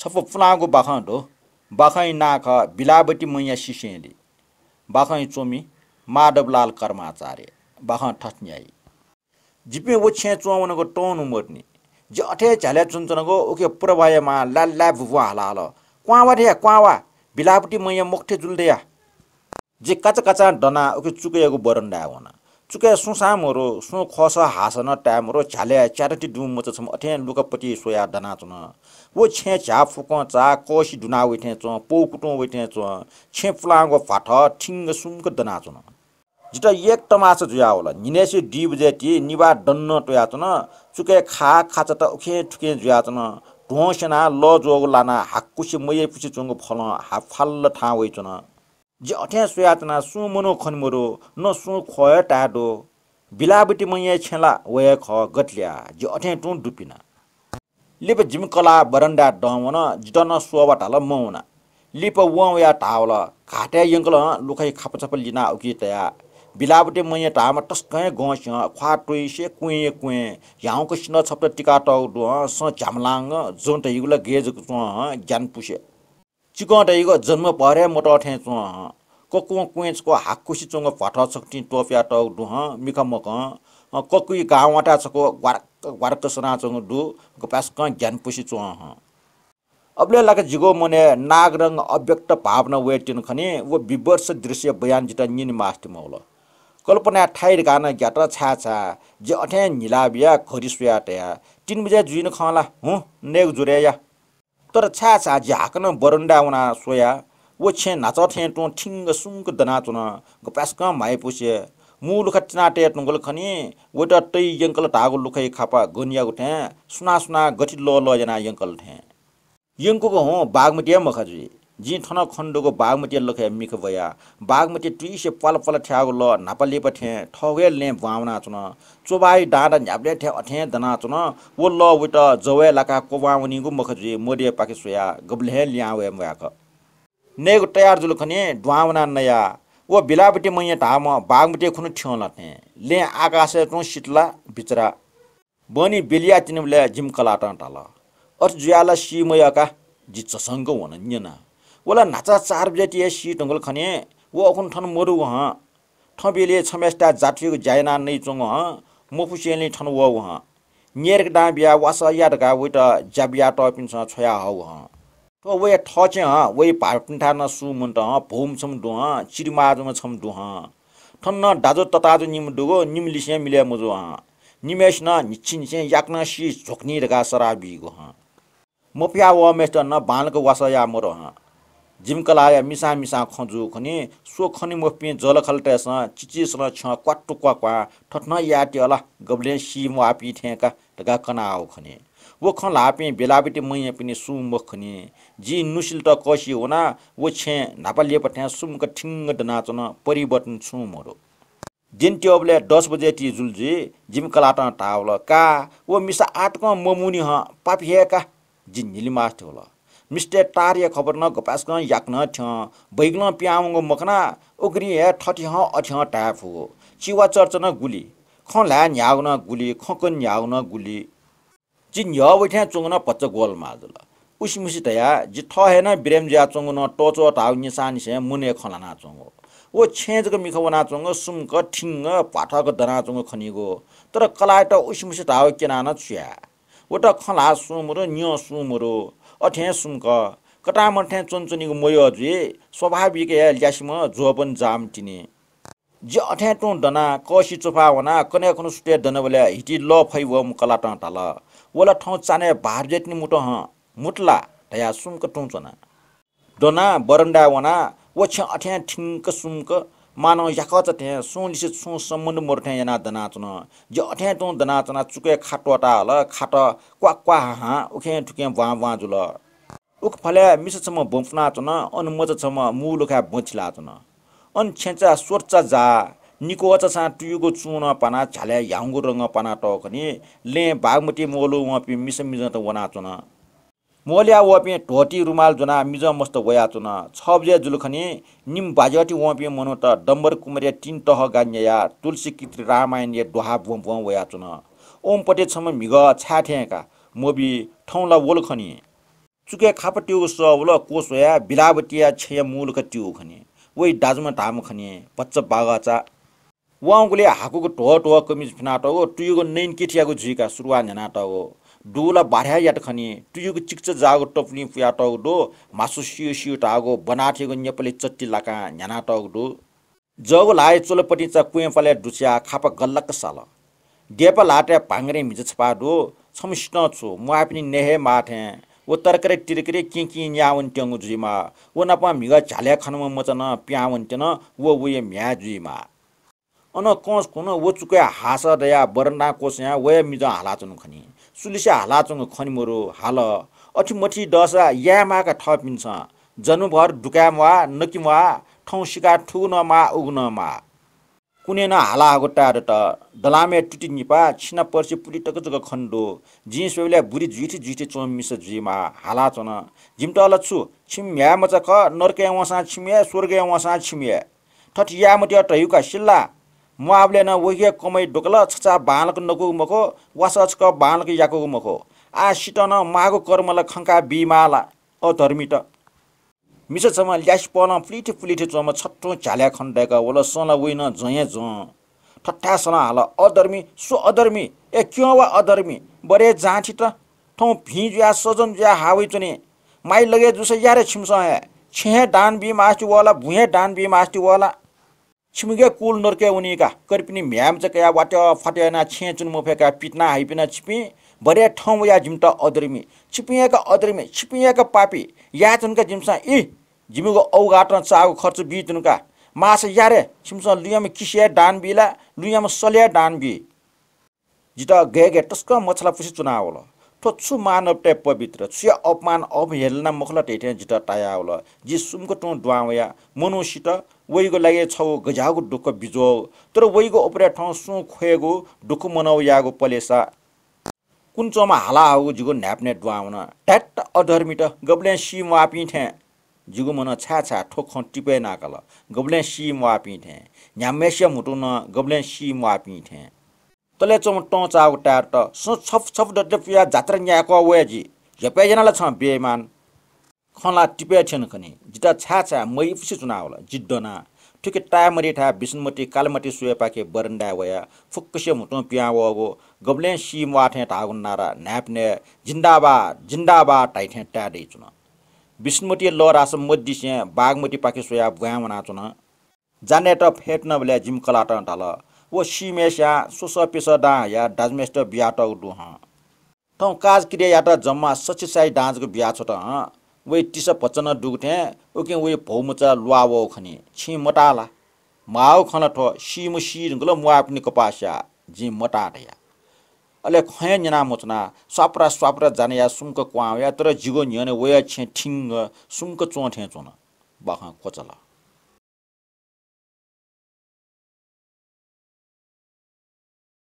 छप फुलाको बाखा बाखै नाख बिलाबटी मैया सिसेली बाखै चोमी माधवलाल कर्माचार्य बाखा ठस्न्याई जिपे वो छे चोवनको टोन उमर्नी जे अठे झाले चुनचनको ओके पुरभयमा लाल्ला भुवा हालाल क्वावा रे क्वावा बिलाबटी मैया मुख्ठे जुल्दैया जे कचा डना ओके चुकेको बरन्डा होना चुके सुसा मोरो सु खस हासन ट्यामरो झाले च्यारटी डुम मच छम अठे लुकपटी सोया डना चुन वो छे झा फुक चा कोसी डुना वइठे चो पोकुटो वइठे चो छे फुलांगो फाठ ठिंग सुमक डना चुन जिटा एक टमास जुया होला निनेसी डी बजेटी निवा डन्न टोया चुन चुके खा खाच त उखे ठुके जुया चुन ढोसना ल जोग लाना हाकुसी मये पुसी चुंगो फल हा फल्ल ठा वइ चुन जे अठे सोयातना सु मनो खनमरो न सु खय टाडो बिलाबटी मये छेला वय ख गटल्या जे अठे टु डुपिना लिप जिमकला बरन्डा डमन जिटन सोबाट ल मौना लिप वया टावल घाटे यंकल लुखै खापछप लिना उकी तया बिलाबटी मये टाम टस्कै गस ख्वा टुइसे कुए कुए याउ कसिन छप टिका टौ दु स झमलाङ जोंट हिगुल गेज ज्ञान पुसे चिकटैको जन्म परे मोटो ठे चो कोकु कुएचको हाकुसी चोंग फाठ सक्ति टोप्या टौ दुह मिखमक कोकुई गाउँटा छको वारक सना चोंग दु गपास क ज्ञान पुसी चो अबले लाके जिगो मने नागरंग अव्यक्त भावना वेटिन खने वो विवर्ष दृश्य बयान जिता निन मास्ति मौल कल्पना ठाइर गाना ज्ञात छा छा जे अठे निलाबिया खरिसुया तया 3 बजे जुइन खला हु नेग जुरेया तर छा छा झाकन बरन्डा उना सोया वो छे नाच थे टो ठिंग सुंक दना चुन गपास क माइ पुसे मूल खटना टे टुंगल खनी वटा तै यंकल तागो लुखै खापा गनिया उठे सुना सुना गति ल जना यंकल थे यंको हो बागमती मखजु जी थन खण्डको बागमती लखे मिख भया बागमती ट्विसे पल पल ठ्यागो ल नापले पठे ठगे ले भावना चुन चोबाई डाँडा न्याप्ले ठे अठे दना चुन वो ल वटा जवे लाका कोबावनीको मखजु मोडे पाके सोया गब्ले ल्यावे मयाक नेगो तयार जुल खने ड्वावना नया वो बिलाबटी मैया ढाम बागमती खुन ठ्योला थे ले आकाश टु शीतला बिचरा बनी बेलिया तिनले जिमकला टाला और जुयाला सीमयका जि चसंग वन न्यना वला नाचा 4 बजे सी टंगल खने वो अखुन ठन मरु ह ठबेले छमेस्टा जातिको जायना नै चंग ह मफुसेले ठन वो ह नेरक डा बिया वास याडका वटा जाबिया टपिन छ छया हौ ह तो वे ठचे ह वे पार्पन्ठा न सु मन्ट भूम छम दु ह चिरमाजम छम दु ह ठन्न दाजो तताजो निम दुगो निमलिसे मिले मजो ह निमेश न निचिन से याक्न सी झोकनी रगा सराबी गो ह मफिया व मेस्टर न बालको वासया मरो ह जिमकलाया मिसा मिसा खजु खनि सो खनि मफि जल खलटेस चिचिस न छ क्वाट्टु क्वा ठठन याति अला गबले सी मापि ठेका तगा कनाउ खनि वो ख लापि बेलाबिति मय पनि सुम खनि जी नुसिल त कसी होना वो छे नापले पठ्या सुम क ठिंग दनाचन परिवर्तन छु मरो दिन ट्योबले 10 बजे टी जुलजी जिमकलाटा टावल का वो मिसा 8 क ममुनी ह पापिहेका जी निलिमास्ट होला मिस्टर टार्य खबर न गपास क याक्न छ बैगन प्याउंगो मखना उग्री हे ठठी ह अठ्या टाफ हो चिवा चर्चन गुली खला न्याउन गुली खकन न्याउन गुली जिन य बैठ्या चुंगन पच्च गोल माजल उसिमुसि तया जि ठ हेन ब्रेम ज्या चुंगन टोचो टाउ निसान से मुने खलाना चुंगो वो छेजको मिखवना चुंग सुमक ठिंग पाठक दना चुंग खनिगो तर कलाट उसिमुसि टाउ केना न छ्या वटा खला सुमरो न्यो सुमरो अठे सुमक कटामठे चुनचुनीको मयो जे स्वाभाविक या ल्यासिम जोपन जाम तिने जे अठे टु दना कसी चोफावना कने खनु सुटे दनबले हिटी ल फैव मुकलाटा टाला वला ठौ चाने बाहर जेतनी मुटो ह मुटला तया सुमक टुचना दना बरन्डा वना वो छ अठे ठिंक सुमक मानव याकच थे सोलिसे सो सम्बन्ध मोरथे याना दना चुन जे अठे टु दना चना चुके खाटोटा हल खाट क्वा हा उखे ठुके वा जुल उख फले मिसछम बम्फना चुन अनुमत छम मुलुखा बछला चुन अन छेचा सोर्चा जा निको चसा टुयुगो चुन पाना झाले याङ्गु रंग पाना टकनी ले बागमती मोलु वपि मिस त वना चुन मोलिया वपि ढोटी रुमाल जना मिज मस्त वया चुन 6 बजे जुलखनी निम बाजटी वपि मनो त डम्बर कुमरिया 3 तह गान्या तुलसी कित्री रामायण ये दोहा बम वया चुन ओम पटे छम मिग छाठेका मोबी ठौला वोलखनी चुके खाप ट्यू सवल कोसोया बिलाबटिया छे मूल का ट्यू खने वही दाजुमा धाम खने बच्च बागाचा वांगुले हाकुको टो टो कमिज फिनाटो टुयुको नैन केटियाको झिका सुरुवा न्यानाटो डुला बाह्या याट खनी टुयुको चिक्च जागो टपली फुयाटो डो मासु सियो सियो टागो बनाठेको नेपाली चट्टी लाका न्यानाटो डो जगो लाए चोलपटी चा कुएफले डुच्या खापा गल्लक साल डेपा लाटे भांगरे मिज छपा डो छमिष्ण छु म पनि नेहे माथे वो तरकरे तिरकरे किंकी न्यावन ट्यंगु जुइमा वो नपा मिगा झाल्या खनमा मचन प्यावन तेन वो वये म्या जुइमा अन कोस कुन वो चुके हासा दया बरन्डा कोसया वय मिज हालाचन खनी सुलिसा हालाचन खनी मोरो हाल अठी मठी दसा यामाका थपिन्छ जनुभर दुकामवा नकिमवा ठौसिका ठुगनमा उग्नमा कुने न हाला गोटा त दलामे टुटी निपा छिना पर्सि पुली टक जग खण्डो जिस वेले बुरी जुइठी जुइठी चोम मिस जुइमा हाला चन जिमटल छु छिम म्या मचक नरके वसा छिमे स्वर्गे वसा छिमे ठट या मटिया टयुका सिल्ला मुआबले न वहिए कमै डोकल छचा बालक नको मको वासचक बालक याको मको आ सिटन मागो कर्मल खंका बिमाला अधर्मित मिससम ल्यास पन फ्लिटे फ्लिटे चम छट्टो झाल्या खण्डेका वल सन वइन जय ज ठट्टा सन हाल अधर्मी सो अधर्मी ए क्यों वा अधर्मी बरे जाठी त ठौ भिज्या सजन ज्या हावै चने माइ लगे जुस यारे छिमस है छे डान बि मास्टी वाला भुए डान बि मास्टी वाला छिमगे कुल नरके उनीका करपिनी म्याम चकया वाट फटेना छे चुन मोफेका पिटना हाइपिना छिपी बरे ठौ या जिमटा अधर्मी छिपिएका अधर्मी छिपिएका पापी या चुनका जिमसा इ जिमुको औगाटन चागो खर्च बितुनका मास यारे छिमसा लुयाम किसिया डान बिला लुयाम सल्या डान बि जिता गेगे टस्क मछला पुसी चुनावल ठोछु मानवटे पवित्र छुया अपमान अवहेलना मुखला टेटे जिता टायावल जि सुमको टो द्वावया मनुसित वइगो लागे छौ गजागो दुख बिजो तर वइगो उपरे ठाउँ सु खोएको दुख मनाउ यागो पलेसा कुञ्चमा हाला हाउ जिगो न्याप्ने द्वाउन ट्याट अधर्मित गब्ले सी मापी थे जिगो मन छा छा ठोख टिपे नाकल गब्ले सी मापी थे न्यामेस्य मुटुन गब्ले सी मापी थे तले चम टो चाउ ट्याट स छफ छफ डडपिया जात्रा न्याको वयाजी यपे जनाला छ बेमान खला टिपे छन खनी जिता छा छा मै पुसी चुनावला जिड्डना ठिके टामरी ठा बिसनमटी कालमटी सुए पाके बरन्डा वया फुक्कसे मुटो प्यावगो गब्ले सी माथे टागुन्नारा न्याप्ने जिन्दाबाद जिन्दाबाद टाइथे ट्याडे चुन बिसनमटी लरास मद्दिसे बागमटी पाके सुया बुयावना चुन जाने त फेट्न बले जिम कलाट टाल वो सीमेशा सोस पेसडा या डाजमेस्टर बियाट उडु ह त काज क्रिया या त जम्मा सचिसाई डाँजको बिया छ त वे टिस पचन डुगथे ओके वे भौमचा लुआवो खनी छि मटाला माउ खन ठो सीम सी गलो मुआपनी कपास्या जि मटाटया अले खय न्याना मोचना स्वाप्रा स्वाप्रा जाने या सुमक क्वाया तर जिगो न्यने वे छे ठिंग सुमक चोथे चोन बाखा कोचला